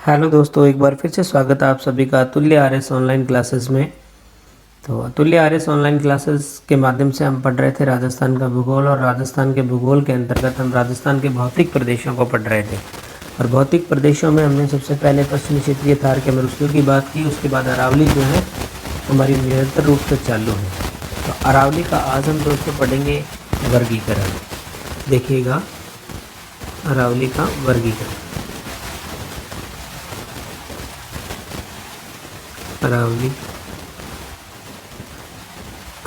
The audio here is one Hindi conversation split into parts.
हेलो दोस्तों, एक बार फिर से स्वागत है आप सभी का अतुल्य आरएस ऑनलाइन क्लासेस में। तो अतुल्य आरएस ऑनलाइन क्लासेस के माध्यम से हम पढ़ रहे थे राजस्थान का भूगोल, और राजस्थान के भूगोल के अंतर्गत हम राजस्थान के भौतिक प्रदेशों को पढ़ रहे थे। और भौतिक प्रदेशों में हमने सबसे पहले पश्चिमी क्षेत्रीय थार के मरुस्थल की बात की। उसके बाद अरावली जो है हमारी निरंतर रूप से चालू है। तो अरावली का आज हम दोस्तों पढ़ेंगे वर्गीकरण। देखिएगा, अरावली का वर्गीकरण। अरावली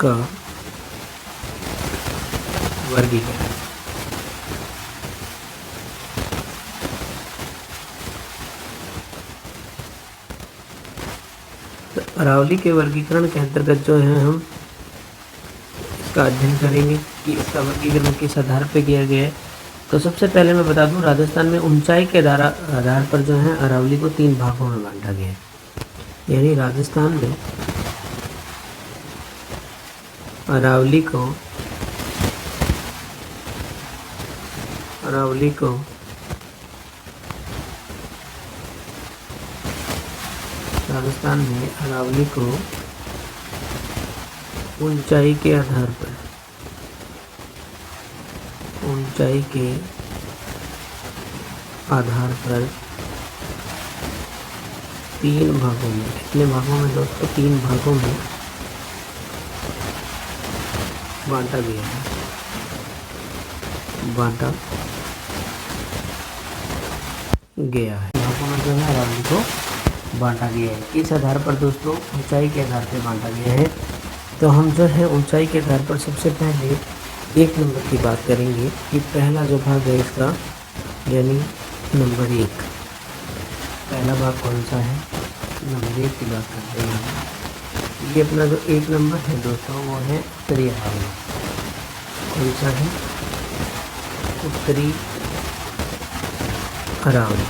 का वर्गीकरण। तो अरावली के वर्गीकरण के अंतर्गत जो है हम इसका अध्ययन करेंगे कि इसका वर्गीकरण किस आधार पर किया गया है। तो सबसे पहले मैं बता दूं, राजस्थान में ऊंचाई के आधार पर जो है अरावली को 3 भागों में बांटा गया है। यानी राजस्थान में अरावली को राजस्थान में अरावली को ऊंचाई के आधार पर 3 भागों में, कितने भागों में दोस्तों? 3 भागों में बांटा गया है। भागों में जो है अरावली को बांटा गया है। किस आधार पर दोस्तों? ऊंचाई के आधार पर बांटा गया है। तो हम जो है ऊंचाई के आधार पर सबसे पहले 1 नंबर की बात करेंगे कि पहला जो भाग है इसका, यानी नंबर 1, पहला भाग कौन सा है? नंबर 1 की बात करते हैं हम। ये अपना जो 1 नंबर है दोस्तों, वो है उत्तरी अरावली। कौन सा है? उत्तरी अरावली।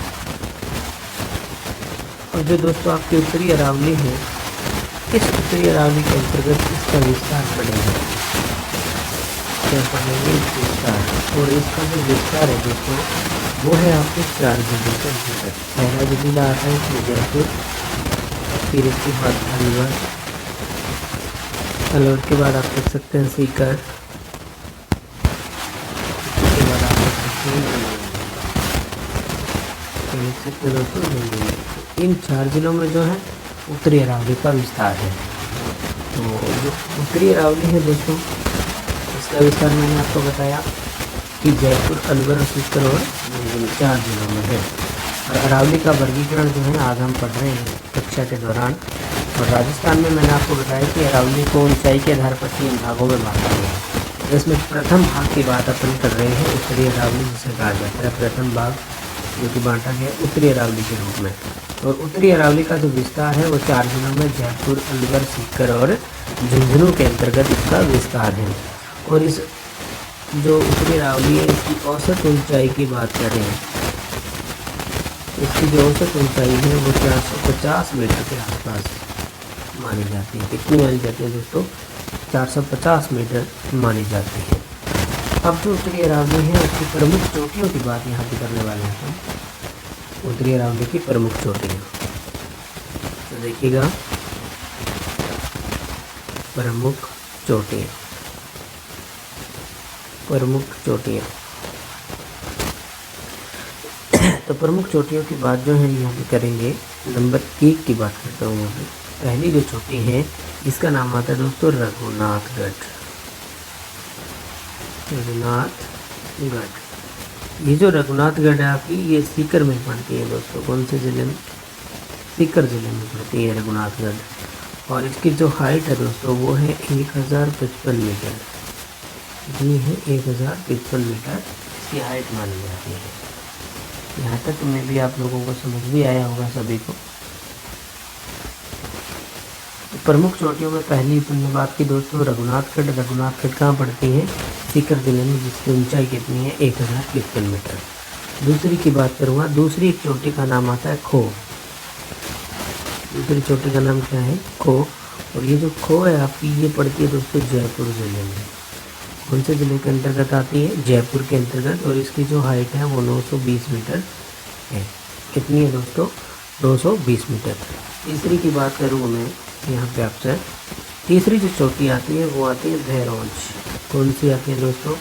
और जो दोस्तों आपकी उत्तरी अरावली है, इस उत्तरी अरावली के अंतर्गत इसका विस्तार पड़ेगा। क्या पढ़ेंगे? विस्तार। और इसका जो विस्तार है दोस्तों, वो है आपके 4 जिलों के अंतर्गत। पहला जो जिला आता है जयपुर, फिर इसके बाद अलवर के बाद आप देख सकते हैं सीकर, उसके बाद आप देख सकते हैं दोस्तों इन 4 जिलों में जो है उत्तरी अरावली का विस्तार है। तो जो उत्तरी अरावली है दोस्तों, इसका विस्तार मैंने आपको बताया कि जयपुर, अलवर, सीकर और 4 जिलों में है। और अरावली का वर्गीकरण जो है आज हम पढ़ रहे हैं कक्षा के दौरान। और राजस्थान में मैंने आपको बताया कि अरावली को ऊंचाई के आधार पर 3 भागों में बांटा गया है। इसमें प्रथम भाग की बात अपन कर रहे हैं, उत्तरी अरावली जिसे कहा जाता है। प्रथम भाग जो कि बांटा गया उत्तरी अरावली के रूप में। और उत्तरी अरावली का जो विस्तार है वो 4 जिलों में जयपुर, अलवर, सीकर और झुंझुनू के अंतर्गत इसका विस्तार है। और इस जो उत्तरी अरावली है, इसकी औसत ऊंचाई की बात करें, इसकी जो औसत ऊंचाई है वो 450 मीटर के आसपास मानी जाती है। कितनी मानी जाती है दोस्तों? 450 मीटर मानी जाती है। अब जो उत्तरी अरावली है उसकी प्रमुख चोटियों की बात यहाँ पे करने वाले हैं हम। उत्तरी अरावली की प्रमुख चोटियाँ तो देखिएगा, प्रमुख चोटियाँ। तो प्रमुख चोटियों की बात जो है यहाँ पे करेंगे। नंबर 1 की बात करता हूँ यहाँ पे। पहली जो चोटी है इसका नाम आता है दोस्तों रघुनाथगढ़। ये जो रघुनाथगढ़ है आपकी, ये सीकर में पड़ती है दोस्तों। कौन से जिले में? सीकर जिले में पड़ती है रघुनाथगढ़। और इसकी जो हाइट है दोस्तों वो है 1055 मीटर। कितनी है? 1055 मीटर इसकी हाइट मानी जाती है। यहाँ तक में भी आप लोगों को समझ भी आया होगा सभी को। तो प्रमुख चोटियों में पहली हमने बात की दोस्तों रघुनाथगढ़ कहाँ पड़ती है? सीकर जिले में, जिसकी ऊंचाई कितनी है? 1055 मीटर। दूसरी की बात करूँगा, दूसरी एक चोटी का नाम आता है खो। दूसरी चोटी का नाम क्या है? खो। और ये जो खो है आपकी, ये पड़ती है दोस्तों जयपुर जिले में। कौन से जिले के अंतर्गत आती है? जयपुर के अंतर्गत। और इसकी जो हाइट है वो 920 मीटर है। कितनी है दोस्तों? 220 मीटर। तीसरी की बात करूँ मैं यहाँ पे आपसे, तीसरी जो चोटी आती है वो आती है भैरोंच। कौन सी आती है दोस्तों?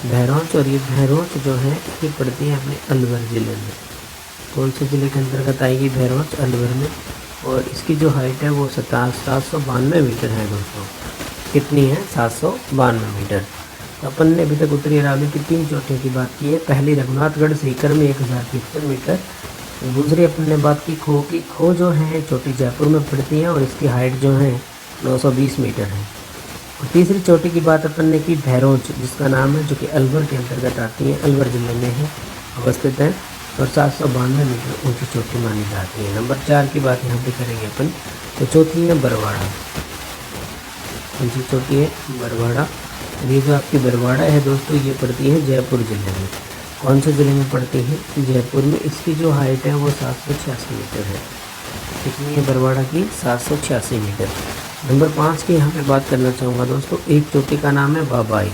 भैरोंच। और ये भैरोंच जो है ये पड़ती है अपने अलवर ज़िले में। कौन से ज़िले के अंतर्गत आएगी भैरोंच? अलवर में। और इसकी जो हाइट है वो 792 मीटर है दोस्तों। कितनी है? 792 मीटर। तो अपन ने अभी तक उत्तरी अरावली की 3 चोटियों की बात की है। पहली रघुनाथगढ़ सीकर में 1073 मीटर। दूसरी अपन ने बात की खो की। खो जो है चोटी जयपुर में पड़ती है और इसकी हाइट जो है 920 मीटर है। और तीसरी चोटी की बात अपन ने की भैरोंच, जिसका नाम है, जो कि अलवर के अंतर्गत आती है, अलवर ज़िले में है अवस्थित है और 792 मीटर ऊंची चोटी मानी जाती है। नंबर 4 की बात यहाँ पे करेंगे अपन। तो चौथी है बरवाड़ा। कौन सी चोटी है? बरवाड़ा। ये जो आपकी बरवाड़ा है दोस्तों ये पड़ती है जयपुर ज़िले में। कौन से ज़िले में पड़ती है? जयपुर में। इसकी जो हाइट है वो 786 मीटर है। कितनी है बरवाड़ा की? 786 मीटर। नंबर 5 की यहाँ पे बात करना चाहूँगा दोस्तों। एक चोटी का नाम है बाबाई।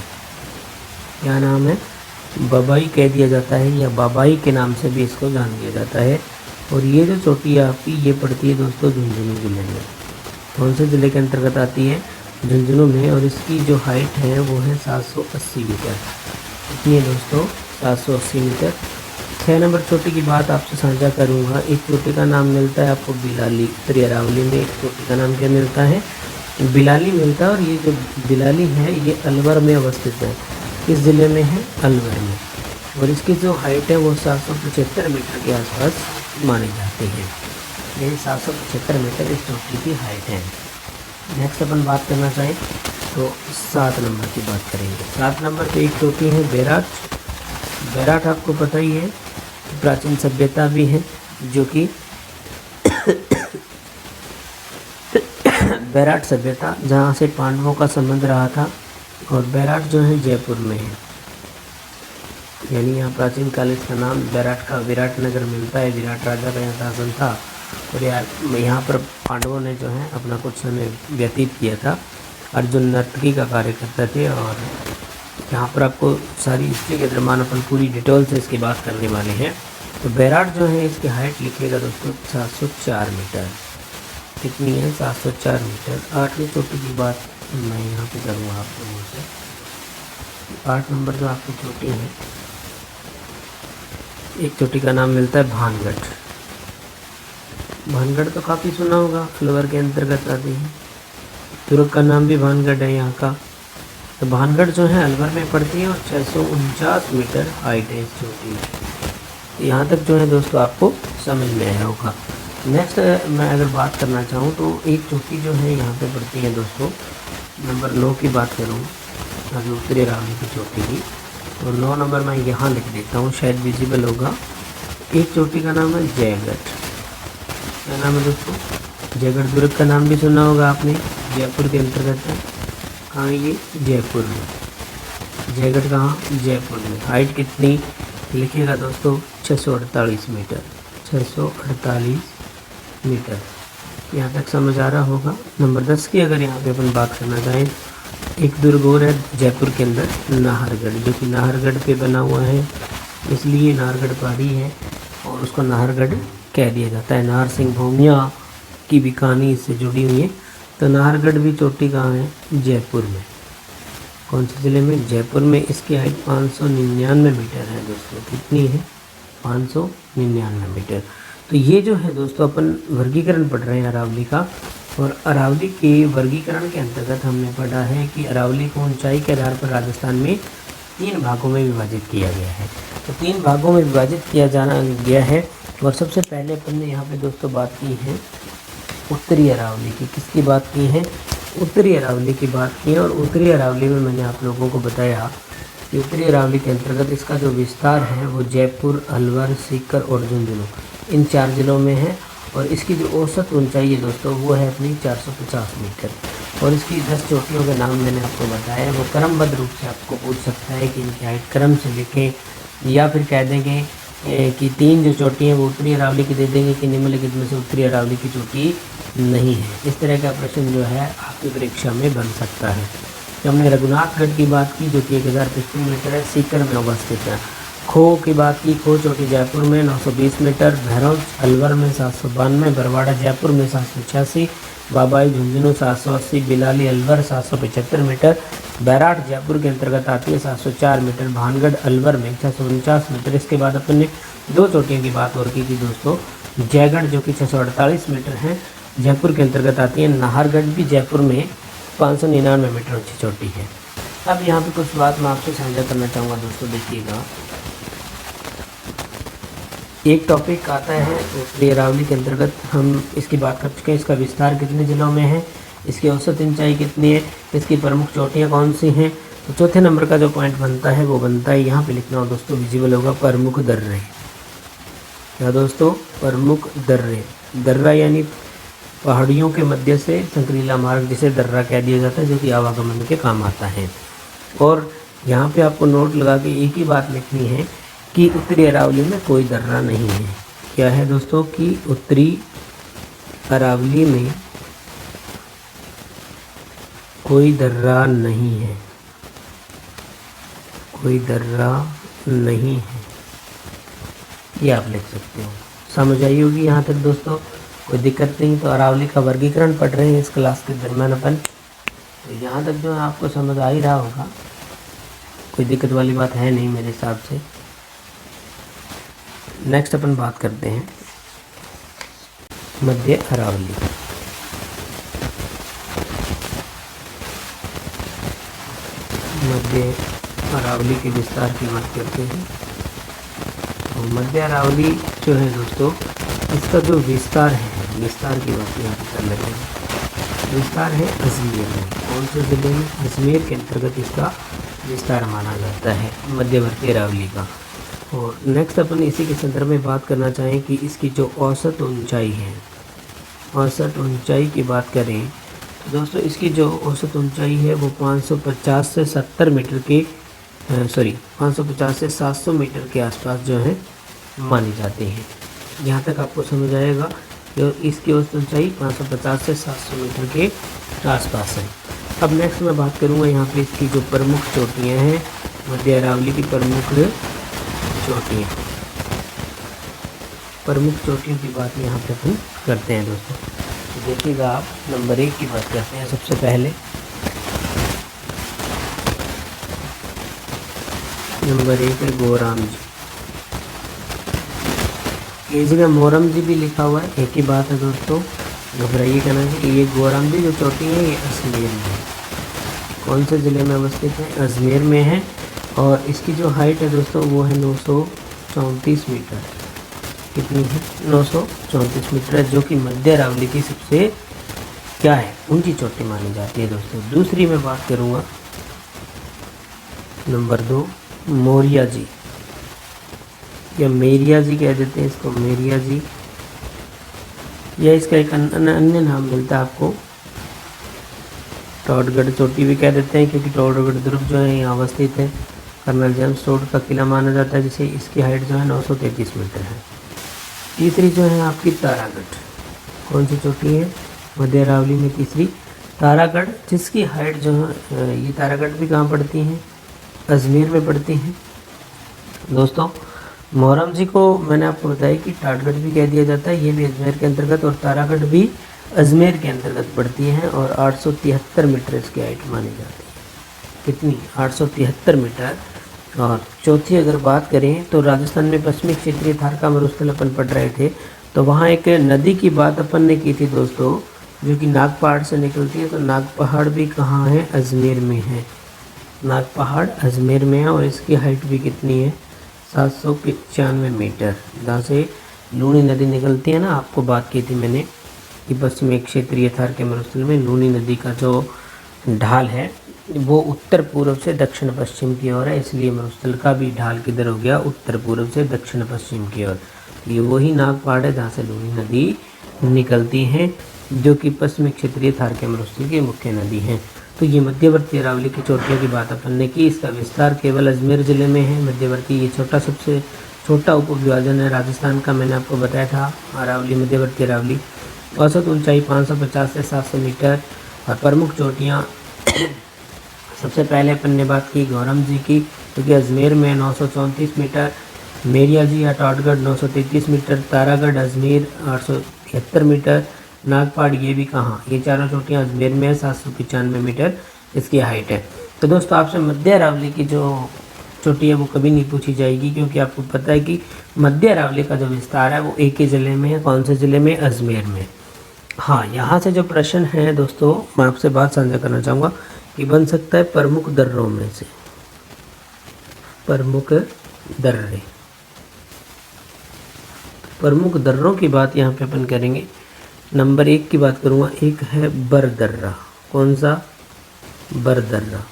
क्या नाम है? बाबाई कह दिया जाता है या बाबाई के नाम से भी इसको जान लिया जाता है। और ये जो चोटी है आपकी ये पड़ती है दोस्तों झुंझुनू ज़िले में। कौन से ज़िले के अंतर्गत आती है? झुंझुनू में। और इसकी जो हाइट है वो है 780 मीटर। कितनी है दोस्तों? 780 मीटर। 6 नंबर चोटी की बात आपसे साझा करूँगा। एक चोटी का नाम मिलता है आपको बिलाली। उत्तरी अरावली में एक चोटी का नाम क्या मिलता है? बिलाली मिलता है। और ये जो बिलाली है ये अलवर में अवस्थित है। किस ज़िले में है? अलवर में। और इसकी जो हाइट है वो 775 मीटर के आसपास मानी जाती है। ये 775 मीटर इस चोटी की हाइट है। नेक्स्ट अपन बात करना चाहें तो 7 नंबर की बात करेंगे। 7 नंबर पे एक चोटी है बैराट। बैराट आपको पता ही है प्राचीन सभ्यता भी है, जो कि बैराट सभ्यता जहाँ से पांडवों का संबंध रहा था। और बैराट जो है जयपुर में है, यानी यहाँ प्राचीन काल इसका नाम बैराट का विराट नगर मिलता है। विराट राजा का यहाँ शासन था और यहाँ पर पांडवों ने जो है अपना कुछ समय व्यतीत किया था। अर्जुन नर्तकी का कार्य करते थे। और यहाँ पर आपको सारी हिस्ट्री के दरम्यान अपन पूरी डिटेल से इसकी बात करने वाले हैं। तो बैराट जो है इसकी हाइट लिखिएगा दोस्तों 704 मीटर। कितनी है? 704 मीटर। 8वीं चोटी की बात मैं यहाँ पे करूँगा आप लोगों से। 8 नंबर जो आपकी चोटी है, एक चोटी का नाम मिलता है भानगढ़। भानगढ़ तो काफ़ी सुना होगा, अलवर के अंतर्गत आती है। दुर्ग का नाम भी भानगढ़ है यहाँ का। तो भानगढ़ जो है अलवर में पड़ती है और 649 मीटर हाइट है इस चोटी। यहाँ तक जो है दोस्तों आपको समझ में आया होगा। नेक्स्ट मैं अगर बात करना चाहूँ तो एक चोटी जो है यहाँ पे पड़ती है दोस्तों, नंबर 9 की बात करूँ अभी उत्तरी अरावली की चोटी की, तो 9 नंबर मैं यहाँ लिख देता हूँ, शायद विजिबल होगा। एक चोटी का नाम है जयगढ़। क्या नाम है दोस्तों? जयगढ़। दुर्ग का नाम भी सुना होगा आपने, जयपुर के अंतर्गत है। कहाँ ये? जयपुर में। जयगढ़ कहाँ? जयपुर में। हाइट कितनी लिखिएगा दोस्तों? 648 मीटर। 648 मीटर। यहाँ तक समझ आ रहा होगा। नंबर 10 की अगर यहाँ पे अपन बात करना चाहें, एक दुर्ग और है जयपुर के अंदर, नाहरगढ़, जो कि नाहरगढ़ पे बना हुआ है, इसलिए नाहरगढ़ पहाड़ी है और उसको नाहरगढ़ कह दिया जाता है। नाहर सिंह भूमिया की भी कहानी इससे जुड़ी हुई है। तो नाहरगढ़ भी चोटी कहाँ है? जयपुर में। कौन से ज़िले में? जयपुर में। इसकी हाइट 599 मीटर है दोस्तों। कितनी है? 599 मीटर। तो ये जो है दोस्तों अपन वर्गीकरण पढ़ रहे हैं अरावली का। और अरावली के वर्गीकरण के अंतर्गत हमने पढ़ा है कि अरावली को ऊंचाई के आधार पर राजस्थान में 3 भागों में विभाजित किया गया है। तो 3 भागों में विभाजित किया गया है। और सबसे पहले अपन ने यहाँ पे दोस्तों बात की है उत्तरी अरावली की। किसकी बात की है? उत्तरी अरावली की बात की है। और उत्तरी अरावली में मैंने आप लोगों को बताया कि उत्तरी अरावली के अंतर्गत इसका जो विस्तार है वो जयपुर, अलवर, सीकर और झुंझुनू, इन 4 ज़िलों में है। और इसकी जो औसत ऊंचाई है दोस्तों वो है अपनी 450 मीटर। और इसकी 10 चोटियों के नाम मैंने आपको बताया, वो क्रमबद्ध रूप से आपको पूछ सकता है कि इनकी हाइट क्रम से लिखें, या फिर कह देंगे कि 3 जो चोटी हैं वो उत्तरी अरावली की दे देंगे कि निम्नलिखित में से उत्तरी अरावली की चोटी नहीं है। इस तरह का प्रश्न जो है आपकी परीक्षा में बन सकता है। तो हमने रघुनाथगढ़ की बात की जो कि 1053 मीटर है, सीकर में अवस्थित है। खो की बात की, खो चोटी जयपुर में 920 मीटर, भैरव अलवर में 792, बरवाड़ा जयपुर में 786, बाबाई झुंझुनू 780, बिलाली अलवर 775 मीटर, बैराट जयपुर के अंतर्गत आती है 704 मीटर, भानगढ़ अलवर में 649 मीटर। इसके बाद अपन ने दो चोटियों की बात और की थी दोस्तों, जयगढ़ जो कि 648 मीटर है, जयपुर के अंतर्गत आती है, नाहरगढ़ भी जयपुर में 599 मीटर ऊंची चोटी है। अब यहाँ पे कुछ बात मैं आपसे साझा करना चाहूँगा दोस्तों, देखिएगा। एक टॉपिक आता है उत्तरी अरावली के अंतर्गत, हम इसकी बात कर चुके हैं, इसका विस्तार कितने ज़िलों में है, इसकी औसत ऊंचाई कितनी है, इसकी प्रमुख चोटियाँ कौन सी हैं। तो चौथे नंबर का जो पॉइंट बनता है वो बनता है, यहाँ पे लिखना हो दोस्तों, विजिबल होगा, प्रमुख दर्रे। क्या दोस्तों, प्रमुख दर्रे। दर्रा यानी पहाड़ियों के मध्य से संकरीला मार्ग, जिसे दर्रा कह दिया जाता है, जो कि आवागमन के काम आता है। और यहाँ पे आपको नोट लगा के एक ही बात लिखनी है कि उत्तरी अरावली में कोई दर्रा नहीं है। क्या है दोस्तों, कि उत्तरी अरावली में कोई दर्रा नहीं है, कोई दर्रा नहीं है, ये आप लिख सकते हो। समझ आई होगी यहाँ तक दोस्तों, कोई दिक्कत नहीं। तो अरावली का वर्गीकरण पढ़ रहे हैं इस क्लास के दरम्यान अपन, तो यहाँ तक जो है आपको समझ आ ही रहा होगा, कोई दिक्कत वाली बात है नहीं मेरे हिसाब से। नेक्स्ट अपन बात करते हैं मध्य अरावली। मध्य अरावली के विस्तार की बात करते हैं। तो मध्य अरावली जो है दोस्तों, इसका जो विस्तार है, विस्तार की बात यहाँ पर कर लेते हैं। विस्तार है अजमेर में। कौन से ज़िले में? अजमेर के अंतर्गत इसका विस्तार माना जाता है मध्यवर्ती अरावली का। और नेक्स्ट अपन इसी के संदर्भ में बात करना चाहें कि इसकी जो औसत ऊंचाई है, औसत ऊंचाई की बात करें तो दोस्तों इसकी जो औसत ऊंचाई है वो 550 से 70 मीटर के 550 से 700 मीटर के आसपास जो है मानी जाती है। यहाँ तक आपको समझ आएगा, जो इसकी औसत ऊंचाई 550 से 700 मीटर के आसपास है। अब नेक्स्ट मैं बात करूँगा यहाँ पे इसकी जो प्रमुख चोटियाँ हैं, मध्य अरावली की प्रमुख चोटियाँ, प्रमुख चोटियों की बात यहाँ पे अपन करते हैं दोस्तों। तो देखिएगा आप, नंबर 1 की बात करते हैं सबसे पहले। नंबर 1 है गोराम जी। इस जगह मोरम जी भी लिखा हुआ है, एक ही बात है दोस्तों, घबराइए कहना है कि ये गोराम जी जो चोटी है ये अजमेर में है। कौन से ज़िले में अवस्थित है? अजमेर में है। और इसकी जो हाइट है दोस्तों वो है 934 मीटर। कितनी है? 934 मीटर है, जो कि मध्य अरावली की सबसे क्या है, ऊंची चोटी मानी जाती है दोस्तों। दूसरी मैं बात करूँगा, नंबर 2 मौर्या जी या मेरिया जी कह देते हैं इसको, मेरिया जी, या इसका एक अन्य नाम मिलता है आपको, टॉडगढ़ चोटी भी कह देते हैं, क्योंकि टॉडगढ़ दुर्ग जो है यहाँ अवस्थित है। कर्नल जेम्स टोड का किला माना जाता है, जिसे इसकी हाइट जो है 933 मीटर है। तीसरी जो है आपकी तारागढ़। कौन सी चोटी है? मध्य अरावली में तीसरी तारागढ़, जिसकी हाइट जो है, ये तारागढ़ भी कहाँ पड़ती हैं? अजमेर में पड़ती हैं दोस्तों। मोहरम जी को मैंने आपको बताया कि टाटगढ़ भी कह दिया जाता है, ये भी अजमेर के अंतर्गत, और तारागढ़ भी अजमेर के अंतर्गत पड़ती हैं। और 873 मीटर इसकी हाइट मानी जाती है। कितनी? 873 मीटर। और चौथी अगर बात करें तो राजस्थान में पश्चिमी क्षेत्रीय थार का मरुस्थल अपन पढ़ रहे थे, तो वहाँ एक नदी की बात अपन ने की थी दोस्तों, जो कि नाग पहाड़ से निकलती है। तो नाग पहाड़ भी कहाँ है? अजमेर में है। नाग पहाड़ अजमेर में है, और इसकी हाइट भी कितनी है? 795 मीटर। जहाँ से लूनी नदी निकलती है ना, आपको बात की थी मैंने कि पश्चिमी क्षेत्रीय थार के मरुस्थल में लूनी नदी का जो ढाल है वो उत्तर पूर्व से दक्षिण पश्चिम की ओर है, इसलिए मरुस्थल का भी ढाल किधर हो गया? उत्तर पूर्व से दक्षिण पश्चिम की ओर। ये वही नाग पहाड़ है जहाँ से लूनी नदी निकलती है, जो कि पश्चिमी क्षेत्रीय थार के मरुस्थल की मुख्य नदी है। तो ये मध्यवर्ती अरावली की चोटियों की बात अपन ने की। इसका विस्तार केवल अजमेर ज़िले में है। मध्यवर्ती ये सबसे छोटा उपविभाजन है राजस्थान का, मैंने आपको बताया था। अरावली, मध्यवर्ती अरावली, औसत ऊंचाई 550 से 700 मीटर। और प्रमुख चोटियाँ सबसे पहले अपन ने बात की गौरम जी की, क्योंकि अजमेर में 934 मीटर, मेरियाजी अटौटगढ़ 933 मीटर, तारागढ़ अजमेर 873 मीटर, नागपाड़ ये भी कहाँ, ये चारों चोटियाँ अजमेर में 795 मीटर इसकी हाइट है। तो दोस्तों आपसे मध्य अरावली की जो चोटी है वो कभी नहीं पूछी जाएगी, क्योंकि आपको पता है कि मध्य अरावली का जो विस्तार है वो एक ही ज़िले में है। कौन से ज़िले में? अजमेर में। हाँ, यहाँ से जो प्रश्न है दोस्तों मैं आपसे बात साझा करना चाहूँगा कि बन सकता है प्रमुख दर्रों में से, प्रमुख दर्रे। प्रमुख दर्रों की बात यहाँ पे अपन करेंगे। नंबर 1 की बात करूँगा, एक है बर दर्रा। कौन सा? बर दर्रा।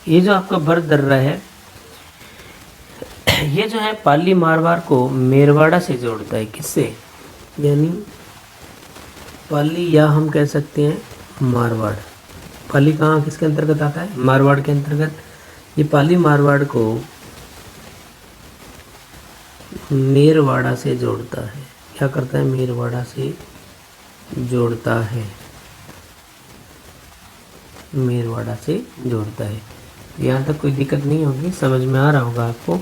ये जो आपका बर दर्रा है ये जो है पाली मारवाड़ को मेरवाड़ा से जोड़ता है। किससे? यानी पाली, या हम कह सकते हैं मारवाड़। पाली कहाँ किसके अंतर्गत आता है? मारवाड़ के अंतर्गत। ये पाली मारवाड़ को मेरवाड़ा से जोड़ता है। क्या करता है? मेरवाड़ा से जोड़ता है, मेरवाड़ा से जोड़ता है। यहाँ तक कोई दिक्कत नहीं होगी, समझ में आ रहा होगा आपको।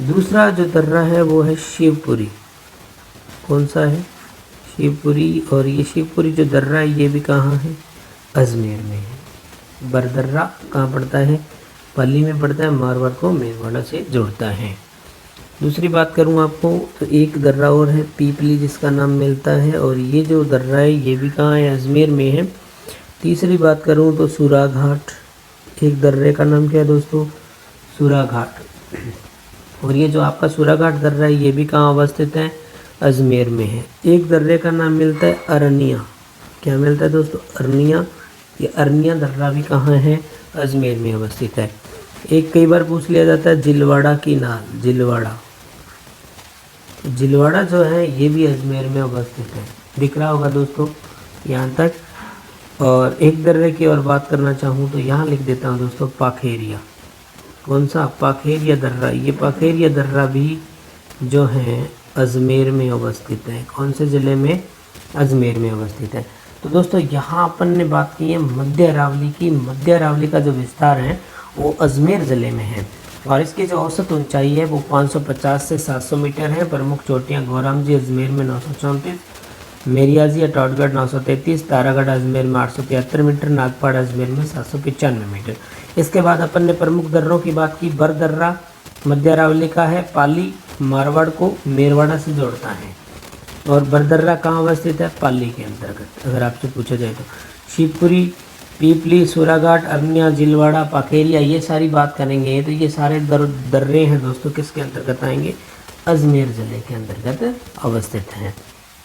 दूसरा जो दर्रा है वो है शिवपुरी। कौन सा है? शिवपुरी। और ये शिवपुरी जो दर्रा है ये भी कहाँ है? अजमेर में है। बरदर्रा कहाँ पड़ता है? पाली में पड़ता है। मारवाड़ को मेरवाड़ा से जोड़ता है। दूसरी बात करूँ आपको तो एक दर्रा और है पीपली, जिसका नाम मिलता है, और ये जो दर्रा है ये भी कहाँ है? अजमेर में है। तीसरी बात करूँ तो सूरा घाट। एक दर्रे का नाम क्या है दोस्तों? सूरा घाट। और ये जो आपका सूरा घाट दर्रा है ये भी कहाँ अवस्थित है? अजमेर में है। एक दर्रे का नाम मिलता है अरनिया। क्या मिलता है दोस्तों? अरनिया। ये अरनिया दर्रा भी कहाँ है? अजमेर में अवस्थित है। एक कई बार पूछ लिया जाता है जिलवाड़ा की नाल। जिलवाड़ा, जिलवाड़ा जो है ये भी अजमेर में अवस्थित है। दिख रहा होगा दोस्तों यहाँ तक। और एक दर्रे की और बात करना चाहूँ तो यहाँ लिख देता हूँ दोस्तों पाखेरिया। कौन सा? पाखेरिया दर्रा। ये पाखेरिया दर्रा भी जो है अजमेर में अवस्थित है। कौन से ज़िले में? अजमेर में अवस्थित है। तो दोस्तों यहाँ अपन ने बात की है मध्य अरावली की। मध्य अरावली का जो विस्तार है वो अजमेर ज़िले में है, और इसकी जो औसत ऊंचाई है वो 550 से 700 मीटर है। प्रमुख चोटियाँ गौराम जी अजमेर में 934, मेरियाजी अटौटगढ़ 933, तारागढ़ अजमेर में 873 मीटर, नागपाड़ अजमेर में 795 मीटर। इसके बाद अपन ने प्रमुख दर्रों की बात की। बर दर्रा मध्य अरावली का है, पाली मारवाड़ को मेरवाड़ा से जोड़ता है। और बर दर्रा कहाँ अवस्थित है? पाली के अंतर्गत, अगर आपसे पूछा जाए तो। शिवपुरी, पीपली, सूराघाट, अरनिया, जिलवाड़ा, पाखेरिया, ये सारी बात करेंगे तो ये सारे दर्रे हैं दोस्तों किसके अंतर्गत आएंगे? अजमेर ज़िले के अंतर्गत अवस्थित हैं।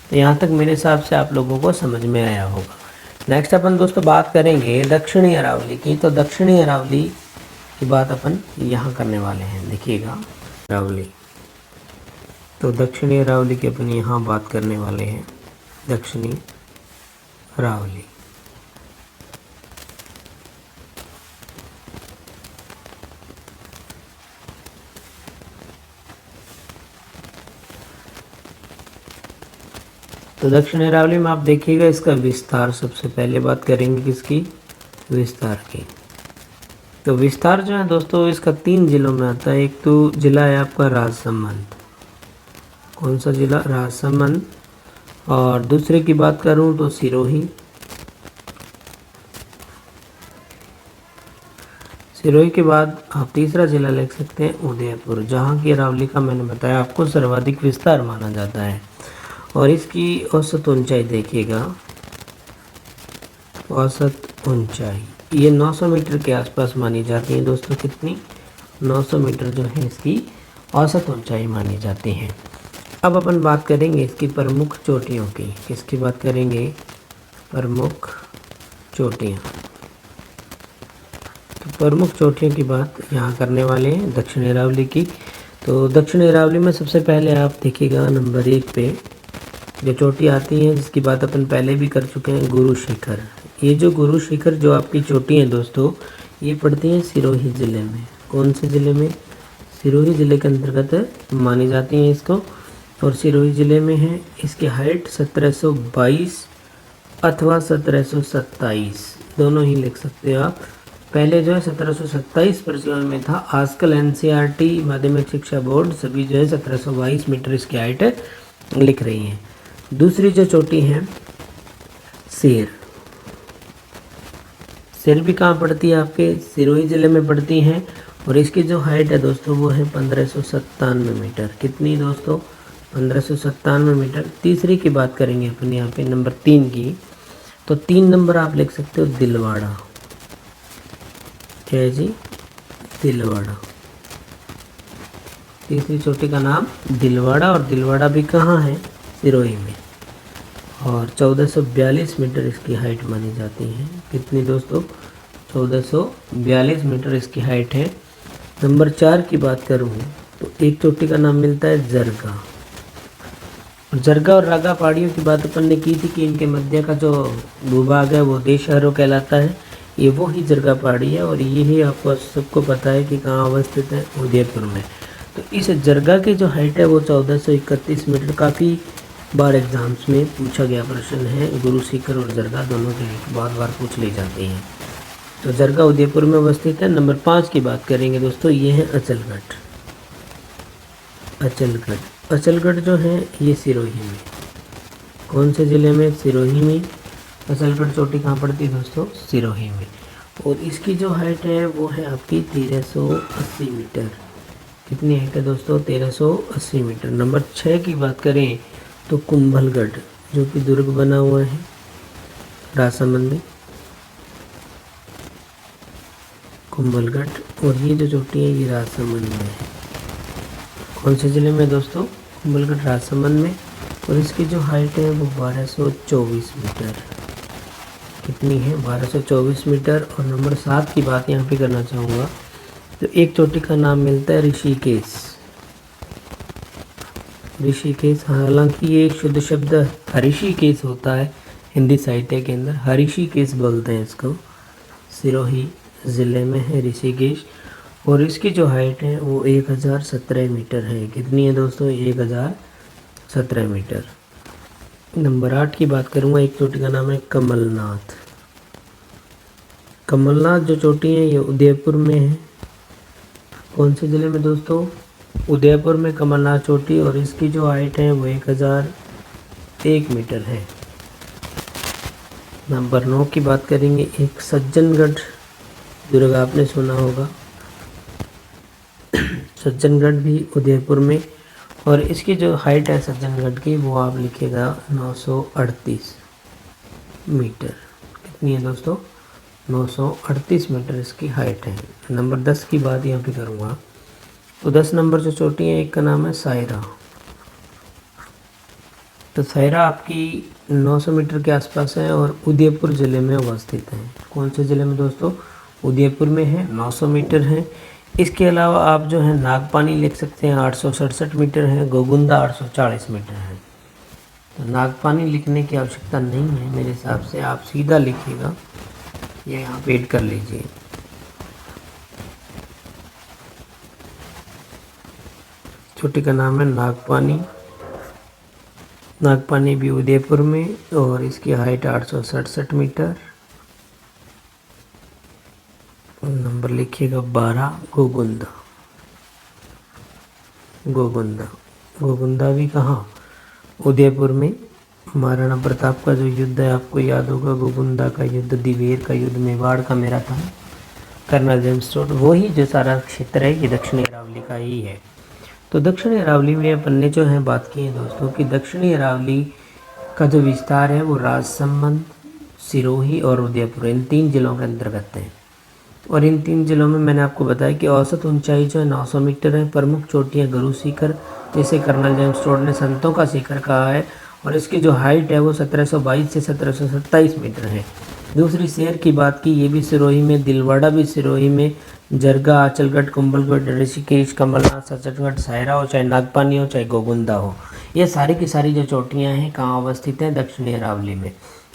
तो यहाँ तक मेरे हिसाब से आप लोगों को समझ में आया होगा। नेक्स्ट अपन दोस्तों बात करेंगे दक्षिणी अरावली की। तो दक्षिणी अरावली की बात अपन यहाँ करने वाले हैं। देखिएगा अरावली, तो दक्षिणी अरावली की अपन यहाँ बात करने वाले हैं। दक्षिणी अरावली, तो दक्षिण अरावली में आप देखिएगा इसका विस्तार। सबसे पहले बात करेंगे किसकी? विस्तार की। तो विस्तार जो है दोस्तों इसका 3 जिलों में आता है। एक तो जिला है आपका राजसमंद। कौन सा जिला? राजसमंद। और दूसरे की बात करूं तो सिरोही। सिरोही के बाद आप तीसरा जिला लिख सकते हैं उदयपुर, जहां की अरावली का मैंने बताया आपको सर्वाधिक विस्तार माना जाता है। और इसकी औसत ऊंचाई देखिएगा, औसत ऊंचाई ये 900 मीटर के आसपास मानी जाती है दोस्तों। कितनी? 900 मीटर जो है इसकी औसत ऊंचाई मानी जाती है। अब अपन बात करेंगे इसकी प्रमुख चोटियों की। किसकी बात करेंगे? प्रमुख चोटियाँ। तो प्रमुख चोटियों की बात यहाँ करने वाले हैं दक्षिण अरावली की। तो दक्षिण अरावली में सबसे पहले आप देखिएगा नंबर 1 पे जो चोटी आती है, जिसकी बात अपन पहले भी कर चुके हैं, गुरु शिखर। ये जो गुरु शिखर जो आपकी चोटी है दोस्तों ये पड़ती है सिरोही ज़िले में। कौन से ज़िले में? सिरोही ज़िले के अंतर्गत मानी जाती हैं इसको, और सिरोही ज़िले में है। इसकी हाइट 1722 अथवा 1727 दोनों ही लिख सकते हो आप। पहले जो है 1727 प्रचलन में था। आजकल एनसीईआरटी माध्यमिक शिक्षा बोर्ड सभी जो है 1722 मीटर इसकी हाइट लिख रही हैं। दूसरी जो चोटी है शेर, शेर भी कहाँ पड़ती है? आपके सिरोही ज़िले में पड़ती हैं और इसकी जो हाइट है दोस्तों वो है 1597 मीटर। कितनी दोस्तों? 1597 मीटर। तीसरी की बात करेंगे अपन यहाँ पे नंबर 3 की, तो 3 नंबर आप लिख सकते हो दिलवाड़ा। क्या है जी? दिलवाड़ा। तीसरी चोटी का नाम दिलवाड़ा, और दिलवाड़ा भी कहाँ है? सिरोही में। और 1442 मीटर इसकी हाइट मानी जाती है। कितनी दोस्तों? 1442 मीटर इसकी हाइट है। नंबर 4 की बात करूँ तो एक चोटी का नाम मिलता है जरगा। जरगा और रागा पहाड़ियों की बात अपन ने की थी कि इनके मध्य का जो भूभाग है वो देशहरों कहलाता है। ये वो ही जरगा पहाड़ी है और ये ही आपको सबको पता है कि कहाँ अवस्थित है, उदयपुर में। तो इस जरगा की जो हाइट है वो 1431 मीटर। काफ़ी बार एग्जाम्स में पूछा गया प्रश्न है। गुरु सीकर और जरगा दोनों की बार बार पूछ ली जाती हैं। तो जरगा उदयपुर में अवस्थित है। नंबर 5 की बात करेंगे दोस्तों, ये है अचलगढ़। अचलगढ़, अचलगढ़ जो है ये सिरोही में। कौन से ज़िले में? सिरोही में। अचलगढ़ चोटी कहाँ पड़ती है दोस्तों? सिरोही में। और इसकी जो हाइट है वो है आपकी 1380 मीटर। कितनी हाइट है दोस्तों? 1380 मीटर। नंबर 6 की बात करें तो कुंभलगढ़, जो कि दुर्ग बना हुआ है राजसमंद में। कुंभलगढ़, और ये जो चोटी है ये राजसमंद में है। कौन से ज़िले में दोस्तों? कुंभलगढ़ राजसमंद में। और इसकी जो हाइट है वो 1224 मीटर। कितनी है? 1224 मीटर। और नंबर 7 की बात यहाँ पे करना चाहूँगा, तो एक चोटी का नाम मिलता है ऋषिकेश। ऋषिकेश, हालांकि ये एक शुद्ध शब्द हरिषिकेश होता है हिंदी साहित्य के अंदर, हरिषिकेश बोलते हैं इसको। सिरोही ज़िले में है ऋषिकेश। और इसकी जो हाइट है वो 1017 मीटर है। कितनी है दोस्तों? 1017 मीटर। नंबर 8 की बात करूँगा, एक चोटी का नाम है कमलनाथ। कमलनाथ जो चोटी है ये उदयपुर में है। कौन से ज़िले में दोस्तों? उदयपुर में कमलनाथ चोटी, और इसकी जो हाइट है वो 1001 मीटर है। नंबर 9 की बात करेंगे, एक सज्जनगढ़ दुर्ग आपने सुना होगा। सज्जनगढ़ भी उदयपुर में, और इसकी जो हाइट है सज्जनगढ़ की वो आप लिखिएगा 938 मीटर। कितनी है दोस्तों? 938 मीटर इसकी हाइट है। नंबर 10 की बात यहाँ पे करूँगा, तो 10 नंबर जो चोटी है एक का नाम है सायरा। तो सायरा आपकी 900 मीटर के आसपास है और उदयपुर ज़िले में अवस्थित है। कौन से ज़िले में दोस्तों? उदयपुर में है, 900 मीटर है। इसके अलावा आप जो है नागपानी लिख सकते हैं, 867 मीटर है। गोगुंदा 840 मीटर है। तो नागपानी लिखने की आवश्यकता नहीं है मेरे हिसाब से, आप सीधा लिखिएगा, ये यहाँ पे ऐड कर लीजिए। चोटी का नाम है नागपानी। नागपानी भी उदयपुर में, और इसकी हाइट 867 मीटर। नंबर लिखिएगा 12, गोगुंदा। गोगुंदा, गोगुंदा भी कहाँ? उदयपुर में। महाराणा प्रताप का जो युद्ध है आपको याद होगा, गोगुंदा का युद्ध, दिवेर का युद्ध, मेवाड़ का मैराथन, कर्नल जेम्स स्टोर्ट, वही जो सारा क्षेत्र है ये दक्षिणी अरावली का ही है। तो दक्षिणी अरावली में अपन ने जो है बात की है दोस्तों कि दक्षिणी अरावली का जो विस्तार है वो राजसमंद, सिरोही और उदयपुर, इन 3 जिलों के अंतर्गत है। और इन 3 जिलों में मैंने आपको बताया कि औसत ऊंचाई जो है 900 मीटर है। प्रमुख चोटियाँ गुरु शिखर, जिसे कर्नल जेम्स स्टोर्ट ने संतों का शिखर कहा है, और इसकी जो हाइट है वो 1722 से 1727 मीटर है। दूसरी शेर की बात की, ये भी सिरोही में, दिलवाड़ा भी सिरोही में, जरगा, अचलगढ़, कुंभलगढ़, ऋषिकेश, कमलनाथ, सज्जनगढ़, सायरा हो, चाहे नागपानी हो, चाहे गोगुंदा हो, ये सारी की सारी जो चोटियाँ हैं कहाँ अवस्थित हैं? दक्षिणी अरावली में।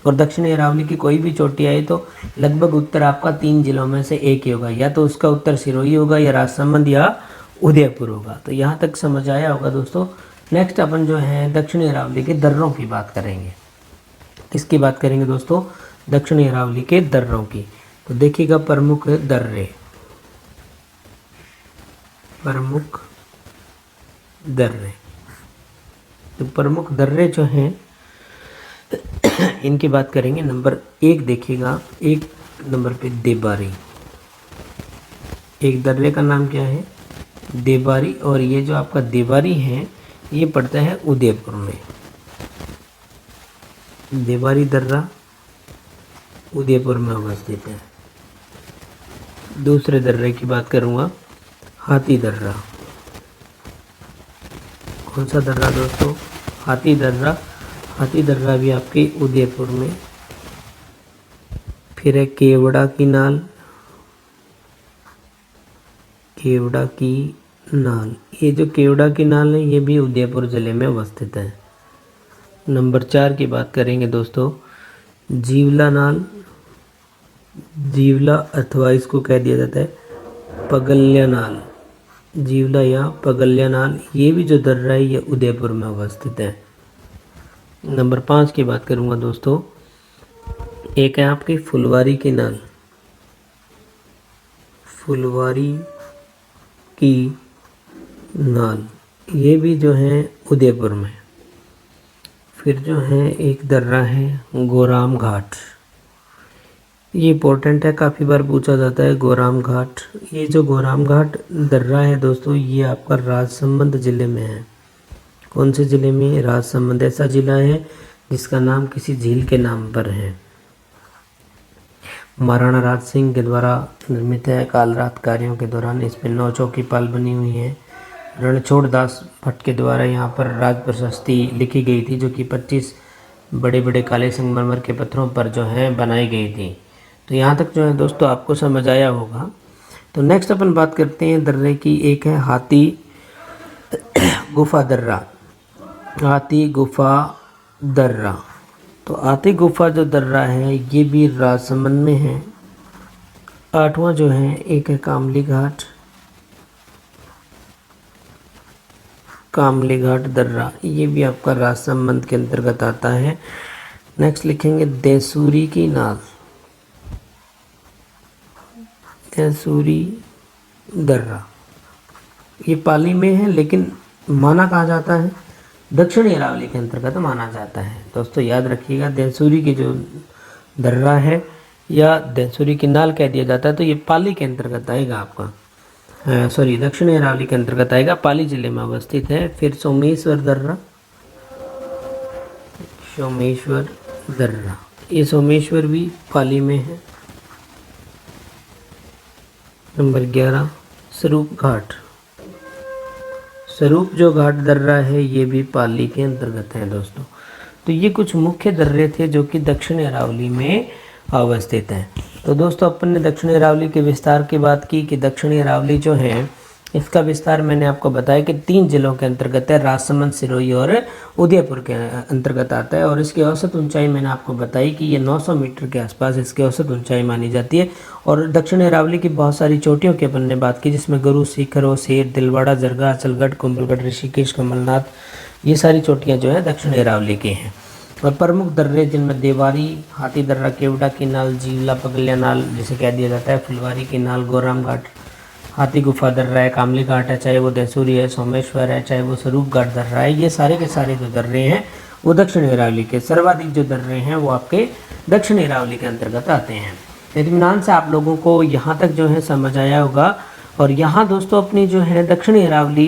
और दक्षिणी अरावली की कोई भी चोटी आई तो लगभग उत्तर आपका 3 जिलों में से एक ही होगा, या तो उसका उत्तर सिरोही होगा, या राजसमंद, या उदयपुर होगा। तो यहाँ तक समझ आया होगा दोस्तों। नेक्स्ट अपन जो है दक्षिणी अरावली के दर्रों की बात करेंगे। किसकी बात करेंगे दोस्तों? दक्षिणी अरावली के दर्रों की। तो देखिएगा प्रमुख दर्रे, प्रमुख दर्रे। तो प्रमुख दर्रे जो हैं इनकी बात करेंगे। नंबर 1 देखिएगा, 1 नंबर पे देबारी। एक दर्रे का नाम क्या है? देबारी। और ये जो आपका देबारी है ये पड़ता है उदयपुर में। देबारी दर्रा उदयपुर में अवस्थित है। दूसरे दर्रे की बात करूँगा, हाथी दर्रा। कौन सा दर्रा दोस्तों? हाथी दर्रा। हाथी दर्रा भी आपके उदयपुर में। फिर है केवड़ा की नाल, केवड़ा की नाल। ये जो केवड़ा की नाल है ये भी उदयपुर ज़िले में अवस्थित है। नंबर 4 की बात करेंगे दोस्तों, जीवला नाल। जीवला अथवा इसको कह दिया जाता है पगल्या नाल। जीवला या पगल्या नाल, ये भी जो दर्रा है ये उदयपुर में अवस्थित है। नंबर 5 की बात करूँगा दोस्तों, एक है आपकी फुलवारी की नाल। फुलवारी की नाल, ये भी जो है उदयपुर में। फिर जो है एक दर्रा है गोराम घाट। ये इम्पोर्टेंट है, काफ़ी बार पूछा जाता है गोराम घाट। ये जो गोराम घाट दर्रा है दोस्तों ये आपका राजसमंद ज़िले में है। कौन से ज़िले में? राजसमंद। ऐसा ज़िला है जिसका नाम किसी झील के नाम पर है। महाराणा राज सिंह के द्वारा निर्मित है। काल रात कार्यों के दौरान इस पर 9 चौकीपाल बनी हुई है। रणछोड़ दास भट्ट के द्वारा यहाँ पर राज प्रशस्ति लिखी गई थी, जो कि 25 बड़े बड़े काले संगमरमर के पत्थरों पर जो है बनाई गई थी। तो यहाँ तक जो है दोस्तों आपको समझ आया होगा। तो नेक्स्ट अपन बात करते हैं दर्रे की। एक है हाथी गुफा दर्रा। हाथी गुफा दर्रा। तो हाथी गुफा जो दर्रा है ये भी राजसमंद में है। 8वां जो है एक है कामली घाट। कामली घाट दर्रा, ये भी आपका राजसमंद के अंतर्गत आता है। नेक्स्ट लिखेंगे देसूरी की नाल। देसूरी दर्रा, ये पाली में है लेकिन माना कहाँ जाता है? दक्षिणी अरावली के अंतर्गत माना जाता है। दोस्तों याद रखिएगा, देसूरी की जो दर्रा है या देसूरी की नाल कह दिया जाता है तो ये पाली के अंतर्गत आएगा आपका, दक्षिणी अरावली के अंतर्गत आएगा, पाली जिले में अवस्थित है। फिर सोमेश्वर दर्रा। सोमेश्वर दर्रा, ये सोमेश्वर भी पाली में है। नंबर 11 स्वरूप घाट। स्वरूप जो घाट दर्रा है ये भी पाली के अंतर्गत है दोस्तों। तो ये कुछ मुख्य दर्रे थे जो कि दक्षिणी अरावली में अवस्थित हैं। तो दोस्तों अपन ने दक्षिणी अरावली के विस्तार की बात की कि दक्षिणी अरावली जो है इसका विस्तार मैंने आपको बताया कि 3 जिलों के अंतर्गत है, राजसमंद, सिरोही और उदयपुर के अंतर्गत आता है। और इसकी औसत ऊंचाई मैंने आपको बताई कि ये 900 मीटर के आसपास इसकी औसत ऊंचाई मानी जाती है। और दक्षिणी अरावली की बहुत सारी चोटियों की अपन ने बात की, जिसमें गुरु, सीकर, ओसेर, दिलवाड़ा, जरगा, अचलगढ़, कुंभलगढ़, ऋषिकेश, कमलनाथ, ये सारी चोटियाँ जो है दक्षिणी अरावली की हैं। और प्रमुख दर्रे जिनमें देवारी, हाथी दर्रा, केवड़ा की नाल, जीवला, पगल्या नाल जिसे कह दिया जाता है, फुलवारी की नाल, गोराम घाट, हाथी गुफा दर्रा है, कामली घाट है, चाहे वो देसूरी है, सोमेश्वर है, चाहे वो स्वरूप घाट दर्रा है, ये सारे के सारे जो दर्रे हैं वो दक्षिणी अरावली के, सर्वाधिक जो दर्रे हैं वो आपके दक्षिणी अरावली के अंतर्गत आते हैं। इत्मीनान से आप लोगों को यहाँ तक जो है समझ आया होगा। और यहाँ दोस्तों अपनी जो है दक्षिणी अरावली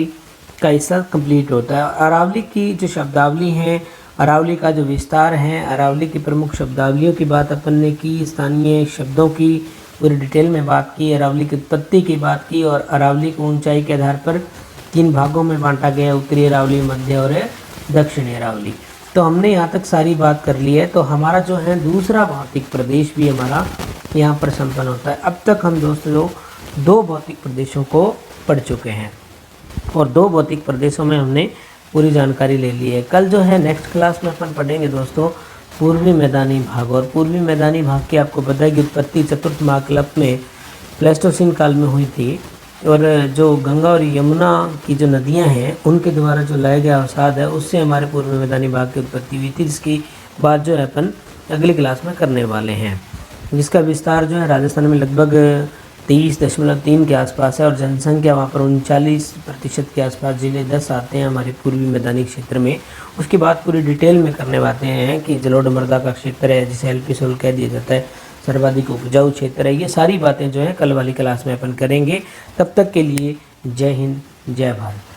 का हिस्सा कंप्लीट होता है। अरावली की जो शब्दावली है, अरावली का जो विस्तार है, अरावली की प्रमुख शब्दावलियों की बात अपन ने की, स्थानीय शब्दों की पूरी डिटेल में बात की, अरावली की उत्पत्ति की बात की, और अरावली को ऊंचाई के आधार पर 3 भागों में बांटा गया, उत्तरी अरावली, मध्य और दक्षिणी अरावली। तो हमने यहाँ तक सारी बात कर ली है। तो हमारा जो है दूसरा भौतिक प्रदेश भी हमारा यहाँ पर संपन्न होता है। अब तक हम दोस्तों 2 भौतिक प्रदेशों को पढ़ चुके हैं और 2 भौतिक प्रदेशों में हमने पूरी जानकारी ले ली है। कल जो है नेक्स्ट क्लास में अपन पढ़ेंगे दोस्तों पूर्वी मैदानी भाग। और पूर्वी मैदानी भाग की आपको पता है कि उत्पत्ति चतुर्थ महाकल्प में प्लेस्टोसीन काल में हुई थी। और जो गंगा और यमुना की जो नदियां हैं उनके द्वारा जो लाया गया अवसाद है उससे हमारे पूर्वी मैदानी भाग की उत्पत्ति हुई थी, जिसकी बात जो है अपन अगली क्लास में करने वाले हैं। जिसका विस्तार जो है राजस्थान में लगभग 23.3 के आसपास है और जनसंख्या वहाँ पर 39% के आसपास जिले 10 आते हैं हमारे पूर्वी मैदानी क्षेत्र में। उसके बाद पूरी डिटेल में करने वाले हैं कि जलोढ़ मृदा का क्षेत्र है जिसे एल्पी सोल कह दिया जाता है, सर्वाधिक उपजाऊ क्षेत्र है। ये सारी बातें जो है कल वाली क्लास में अपन करेंगे। तब तक के लिए जय हिंद, जय भारत।